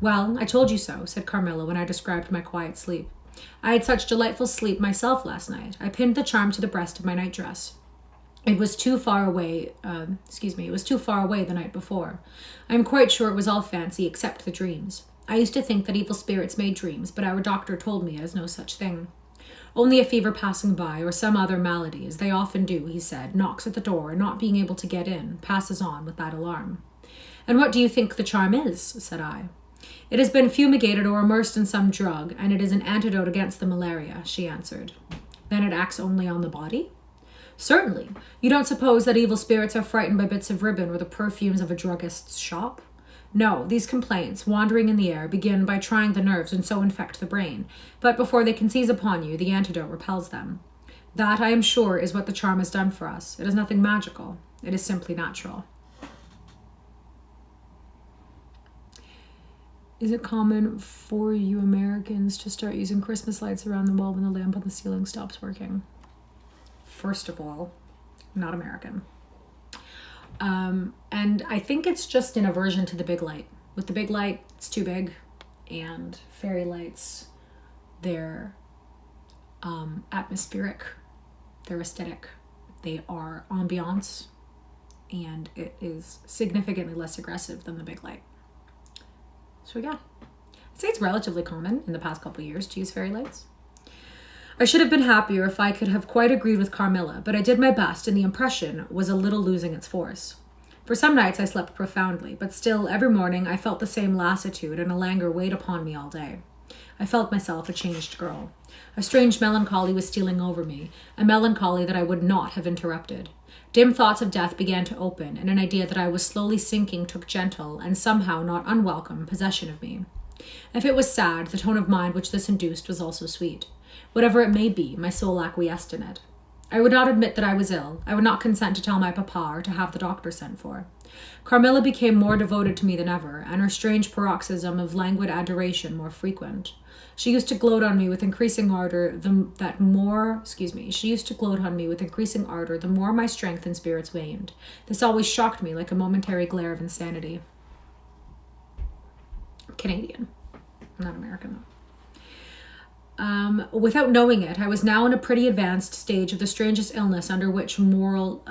Well, I told you so, said Carmilla when I described my quiet sleep. I had such delightful sleep myself last night. I pinned the charm to the breast of my nightdress. It was too far away the night before. I am quite sure it was all fancy except the dreams. I used to think that evil spirits made dreams, but our doctor told me it is no such thing. Only a fever passing by, or some other malady, as they often do, he said, knocks at the door, and not being able to get in, passes on with that alarm. And what do you think the charm is? Said I. It has been fumigated or immersed in some drug, and it is an antidote against the malaria, she answered. Then it acts only on the body? Certainly. You don't suppose that evil spirits are frightened by bits of ribbon or the perfumes of a druggist's shop? No, these complaints, wandering in the air, begin by trying the nerves and so infect the brain. But before they can seize upon you, the antidote repels them. That, I am sure, is what the charm has done for us. It is nothing magical. It is simply natural. Is it common for you Americans to start using Christmas lights around the wall when the lamp on the ceiling stops working? First of all, I'm not American. And I think it's just an aversion to the big light. With the big light, it's too big. And fairy lights, they're atmospheric, they're aesthetic, they are ambiance, and it is significantly less aggressive than the big light. So yeah, I'd say it's relatively common in the past couple of years to use fairy lights. I should have been happier if I could have quite agreed with Carmilla, but I did my best, and the impression was a little losing its force. For some nights I slept profoundly, but still, every morning I felt the same lassitude, and a languor weighed upon me all day. I felt myself a changed girl. A strange melancholy was stealing over me, a melancholy that I would not have interrupted. Dim thoughts of death began to open, and an idea that I was slowly sinking took gentle, and somehow not unwelcome, possession of me. If it was sad, the tone of mind which this induced was also sweet. Whatever it may be, my soul acquiesced in it. I would not admit that I was ill. I would not consent to tell my papa or to have the doctor sent for. Carmilla became more devoted to me than ever, and her strange paroxysm of languid adoration more frequent. She used to gloat on me with increasing ardor the more my strength and spirits waned. This always shocked me like a momentary glare of insanity. Canadian, not American though. Without knowing it, I was now in a pretty advanced stage of the strangest illness under which mortal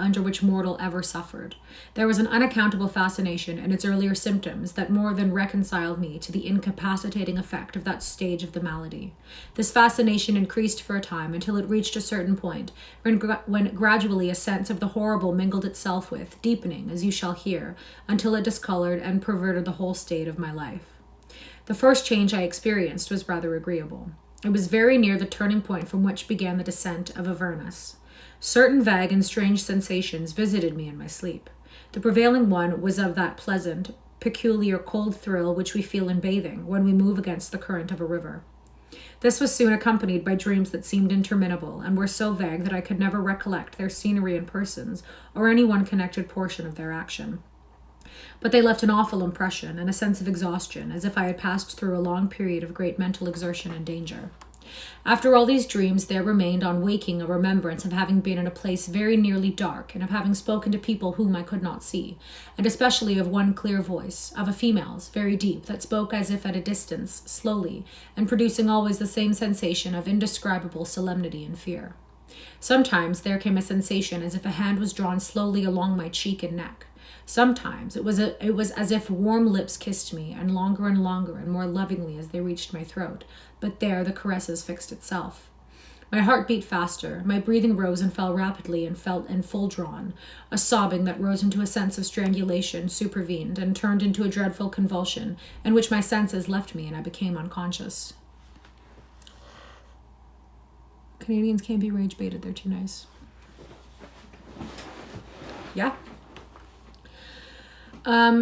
ever suffered. There was an unaccountable fascination in its earlier symptoms that more than reconciled me to the incapacitating effect of that stage of the malady. This fascination increased for a time until it reached a certain point, when gradually a sense of the horrible mingled itself with, deepening, as you shall hear, until it discolored and perverted the whole state of my life. The first change I experienced was rather agreeable. It was very near the turning point from which began the descent of Avernus. Certain vague and strange sensations visited me in my sleep. The prevailing one was of that pleasant, peculiar cold thrill which we feel in bathing when we move against the current of a river. This was soon accompanied by dreams that seemed interminable and were so vague that I could never recollect their scenery and persons or any one connected portion of their action. But they left an awful impression and a sense of exhaustion, as if I had passed through a long period of great mental exertion and danger. After all these dreams, there remained on waking a remembrance of having been in a place very nearly dark, and of having spoken to people whom I could not see, and especially of one clear voice, of a female's, very deep, that spoke as if at a distance, slowly, and producing always the same sensation of indescribable solemnity and fear. Sometimes there came a sensation as if a hand was drawn slowly along my cheek and neck. Sometimes it was as if warm lips kissed me, and longer and more lovingly as they reached my throat, but there the caresses fixed itself. My heart beat faster, my breathing rose and fell rapidly and felt in full drawn. A sobbing that rose into a sense of strangulation supervened and turned into a dreadful convulsion, in which my senses left me and I became unconscious. Canadians can't be rage baited, they're too nice. Yeah.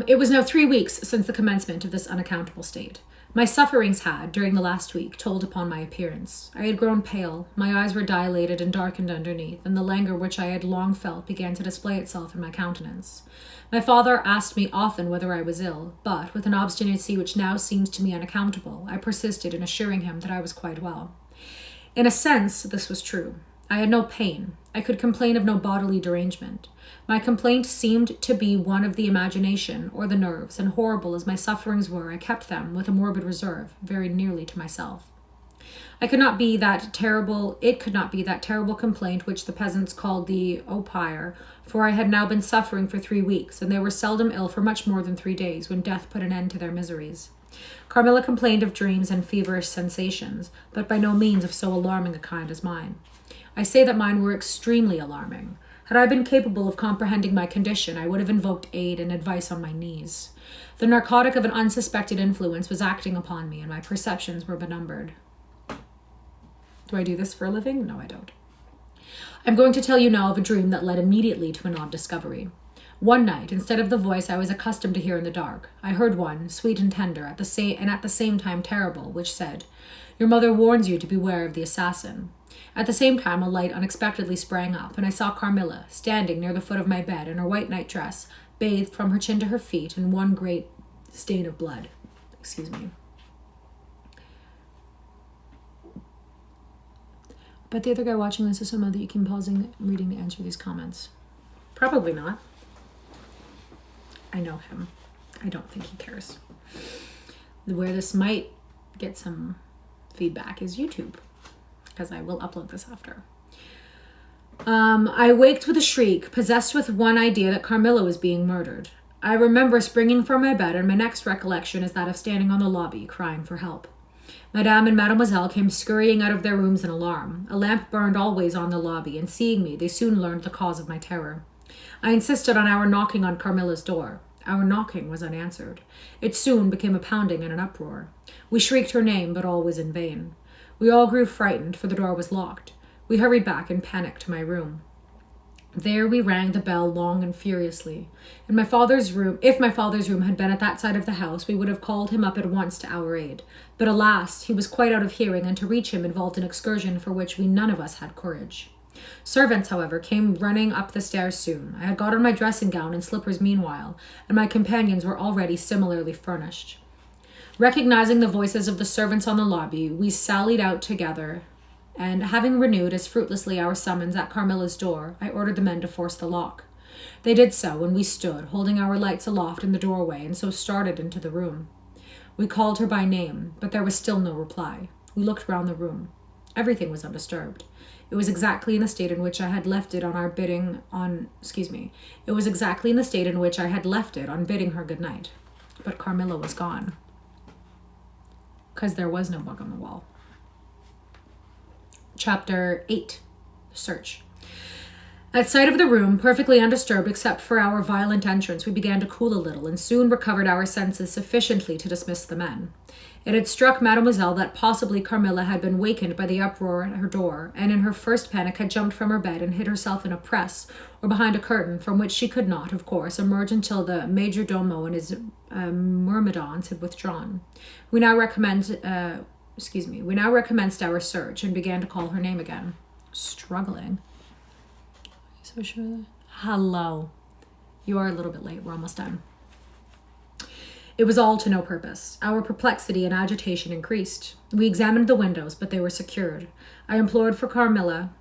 It was now 3 weeks since the commencement of this unaccountable state. My sufferings had, during the last week, told upon my appearance. I had grown pale, my eyes were dilated and darkened underneath, and the languor which I had long felt began to display itself in my countenance. My father asked me often whether I was ill, but, with an obstinacy which now seemed to me unaccountable, I persisted in assuring him that I was quite well. In a sense, this was true. I had no pain. I could complain of no bodily derangement. My complaint seemed to be one of the imagination or the nerves, and horrible as my sufferings were, I kept them, with a morbid reserve, very nearly to myself. It could not be that terrible complaint which the peasants called the opire, for I had now been suffering for 3 weeks, and they were seldom ill for much more than 3 days, when death put an end to their miseries. Carmilla complained of dreams and feverish sensations, but by no means of so alarming a kind as mine. I say that mine were extremely alarming. Had I been capable of comprehending my condition, I would have invoked aid and advice on my knees. The narcotic of an unsuspected influence was acting upon me, and my perceptions were benumbered. Do I do this for a living? No, I don't. I'm going to tell you now of a dream that led immediately to an odd discovery. One night, instead of the voice I was accustomed to hear in the dark, I heard one, sweet and tender, at the same time terrible, which said, "Your mother warns you to beware of the assassin." At the same time, a light unexpectedly sprang up, and I saw Carmilla, standing near the foot of my bed in her white nightdress, bathed from her chin to her feet in one great stain of blood. Excuse me. But the other guy watching this is someone that you can pausing and reading the answer to these comments. Probably not. I know him. I don't think he cares. Where this might get some feedback is YouTube, because I will upload this after. I waked with a shriek, possessed with one idea that Carmilla was being murdered. I remember springing from my bed, and my next recollection is that of standing on the lobby, crying for help. Madame and Mademoiselle came scurrying out of their rooms in alarm. A lamp burned always on the lobby, and seeing me, they soon learned the cause of my terror. I insisted on our knocking on Carmilla's door. Our knocking was unanswered. It soon became a pounding and an uproar. We shrieked her name, but all was in vain. We all grew frightened, for the door was locked. We hurried back in panic to my room. There we rang the bell long and furiously. If my father's room had been at that side of the house, we would have called him up at once to our aid. But alas, he was quite out of hearing, and to reach him involved an excursion for which we none of us had courage. Servants, however, came running up the stairs soon. I had got on my dressing gown and slippers meanwhile, and my companions were already similarly furnished. Recognizing the voices of the servants on the lobby, we sallied out together, and having renewed as fruitlessly our summons at Carmilla's door, I ordered the men to force the lock. They did so, and we stood, holding our lights aloft in the doorway, and so started into the room. We called her by name, but there was still no reply. We looked round the room. Everything was undisturbed. It was exactly in the state in which I had left it It was exactly in the state in which I had left it on bidding her good night. But Carmilla was gone. Because there was no bug on the wall. Chapter 8. The Search. At sight of the room, perfectly undisturbed except for our violent entrance, we began to cool a little, and soon recovered our senses sufficiently to dismiss the men. It had struck Mademoiselle that possibly Carmilla had been wakened by the uproar at her door, and in her first panic had jumped from her bed and hid herself in a press, or behind a curtain, from which she could not, of course, emerge until the major domo and his myrmidons had withdrawn. We now recommenced our search and began to call her name again. Struggling. So sure. Hello. You are a little bit late. We're almost done. It was all to no purpose. Our perplexity and agitation increased. We examined the windows, but they were secured. I implored of Carmilla,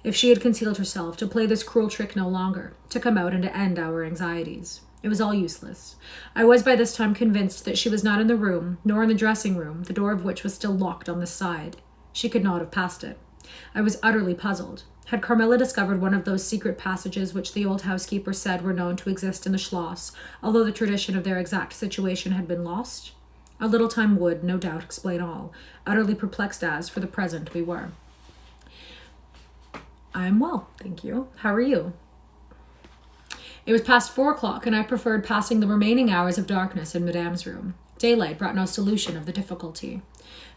if she had concealed herself, to play this cruel trick no longer, to come out and to end our anxieties. It was all useless. I was by this time convinced that she was not in the room, nor in the dressing room, the door of which was still locked on this side. She could not have passed it. I was utterly puzzled. Had Carmilla discovered one of those secret passages which the old housekeeper said were known to exist in the Schloss, although the tradition of their exact situation had been lost? A little time would, no doubt, explain all, utterly perplexed as, for the present, we were. I'm well, thank you. How are you? It was past 4 o'clock, and I preferred passing the remaining hours of darkness in Madame's room. Daylight brought no solution of the difficulty.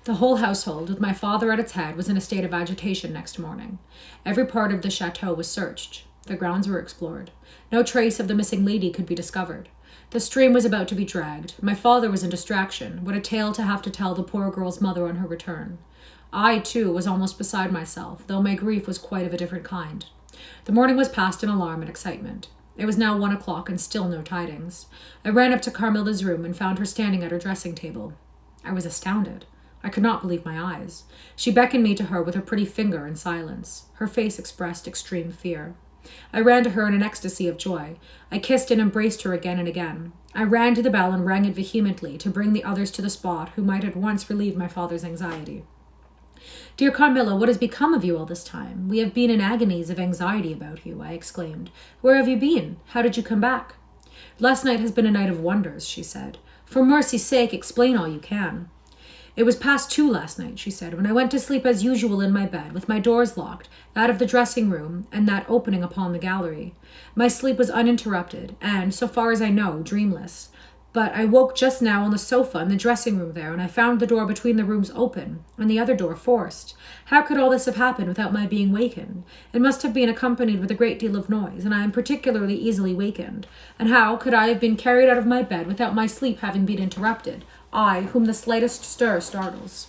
The whole household, with my father at its head, was in a state of agitation next morning. Every part of the chateau was searched. The grounds were explored. No trace of the missing lady could be discovered. The stream was about to be dragged. My father was in distraction. What a tale to have to tell the poor girl's mother on her return. I, too, was almost beside myself, though my grief was quite of a different kind. The morning was passed in alarm and excitement. It was now 1 o'clock, and still no tidings. I ran up to Carmilla's room and found her standing at her dressing table. I was astounded. I could not believe my eyes. She beckoned me to her with her pretty finger in silence. Her face expressed extreme fear. I ran to her in an ecstasy of joy. I kissed and embraced her again and again. I ran to the bell and rang it vehemently to bring the others to the spot who might at once relieve my father's anxiety. "Dear Carmilla, what has become of you all this time? We have been in agonies of anxiety about you," I exclaimed. "Where have you been? How did you come back?" "Last night has been a night of wonders," she said. "For mercy's sake, explain all you can." "It was past 2 last night," she said, "when I went to sleep as usual in my bed, with my doors locked, that of the dressing room and that opening upon the gallery. My sleep was uninterrupted, and, so far as I know, dreamless. But I woke just now on the sofa in the dressing room there, and I found the door between the rooms open, and the other door forced. How could all this have happened without my being wakened? It must have been accompanied with a great deal of noise, and I am particularly easily wakened. And how could I have been carried out of my bed without my sleep having been interrupted? I, whom the slightest stir startles."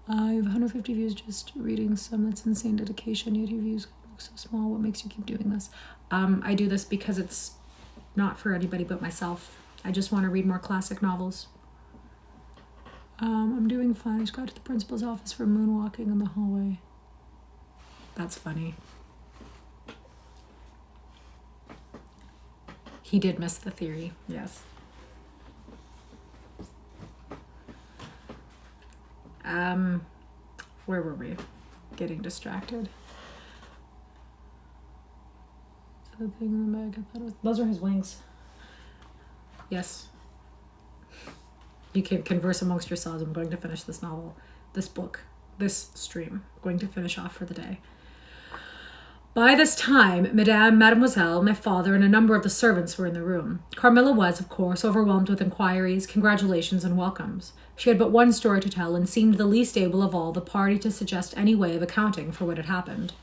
I have 150 views just reading some. That's insane dedication. Yet your views look so small. What makes you keep doing this? I do this because it's not for anybody but myself. I just want to read more classic novels. I'm doing fine. I just got to the principal's office for moonwalking in the hallway. That's funny. He did miss the theory, yes. Where were we? Getting distracted. The thing in the bag, I thought it was... Those are his wings. Yes. You can converse amongst yourselves. I'm going to finish this novel, this book, this stream. I'm going to finish off for the day. By this time, Mademoiselle, my father, and a number of the servants were in the room. Carmilla was, of course, overwhelmed with inquiries, congratulations, and welcomes. She had but one story to tell and seemed the least able of all the party to suggest any way of accounting for what had happened.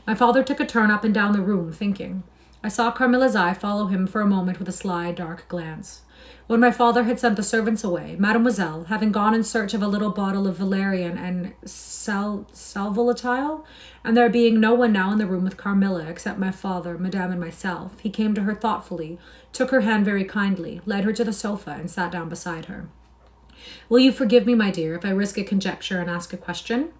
My father took a turn up and down the room, thinking. I saw Carmilla's eye follow him for a moment with a sly, dark glance. When my father had sent the servants away, Mademoiselle, having gone in search of a little bottle of valerian and sal volatile, and there being no one now in the room with Carmilla except my father, Madame, and myself, he came to her thoughtfully, took her hand very kindly, led her to the sofa, and sat down beside her. Will you forgive me, my dear, if I risk a conjecture and ask a question?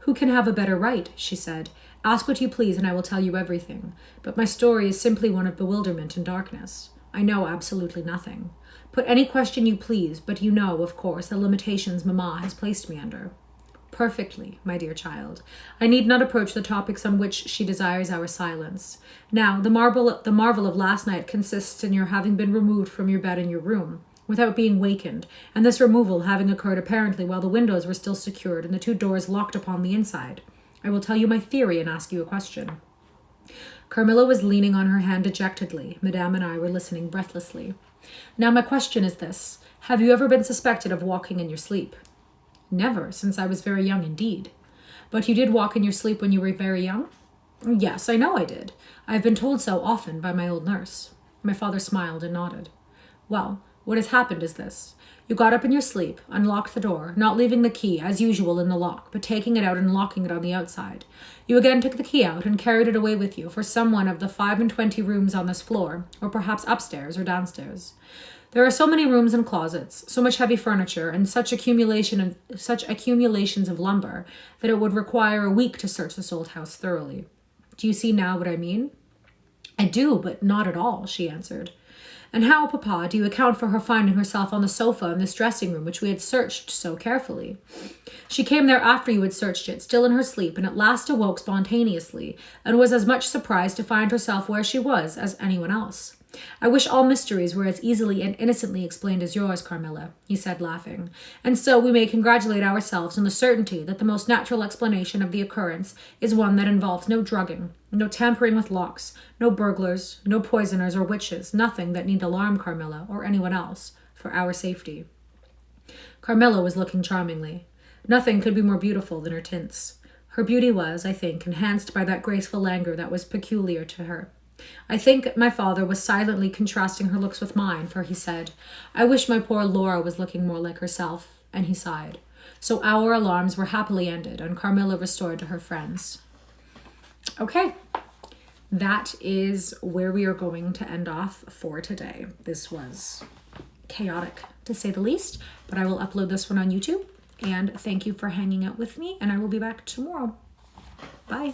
Who can have a better right, she said. Ask what you please, and I will tell you everything. But my story is simply one of bewilderment and darkness. I know absolutely nothing. Put any question you please, but you know, of course, the limitations Mamma has placed me under. Perfectly, my dear child. I need not approach the topics on which she desires our silence. Now, the marvel of last night consists in your having been removed from your bed in your room, without being wakened, and this removal having occurred apparently while the windows were still secured and the two doors locked upon the inside. I will tell you my theory and ask you a question. Carmilla was leaning on her hand dejectedly. Madame and I were listening breathlessly. Now my question is this. Have you ever been suspected of walking in your sleep? Never, since I was very young indeed. But you did walk in your sleep when you were very young? Yes, I know I did. I have been told so often by my old nurse. My father smiled and nodded. Well, what has happened is this. You got up in your sleep, unlocked the door, not leaving the key, as usual, in the lock, but taking it out and locking it on the outside. You again took the key out and carried it away with you for some one of the 25 rooms on this floor, or perhaps upstairs or downstairs. There are so many rooms and closets, so much heavy furniture, and such accumulations of lumber, that it would require a week to search this old house thoroughly. Do you see now what I mean? I do, but not at all, she answered. And how, Papa, do you account for her finding herself on the sofa in this dressing room which we had searched so carefully? She came there after you had searched it, still in her sleep, and at last awoke spontaneously, and was as much surprised to find herself where she was as anyone else. I wish all mysteries were as easily and innocently explained as yours, Carmilla, he said, laughing. And so we may congratulate ourselves on the certainty that the most natural explanation of the occurrence is one that involves no drugging, no tampering with locks, no burglars, no poisoners or witches, nothing that need alarm Carmilla or anyone else for our safety. Carmilla was looking charmingly. Nothing could be more beautiful than her tints. Her beauty was, I think, enhanced by that graceful languor that was peculiar to her. I think my father was silently contrasting her looks with mine, for he said, I wish my poor Laura was looking more like herself, and he sighed. So our alarms were happily ended, and Carmilla restored to her friends. Okay, that is where we are going to end off for today. This was chaotic, to say the least, but I will upload this one on YouTube, and thank you for hanging out with me, and I will be back tomorrow. Bye.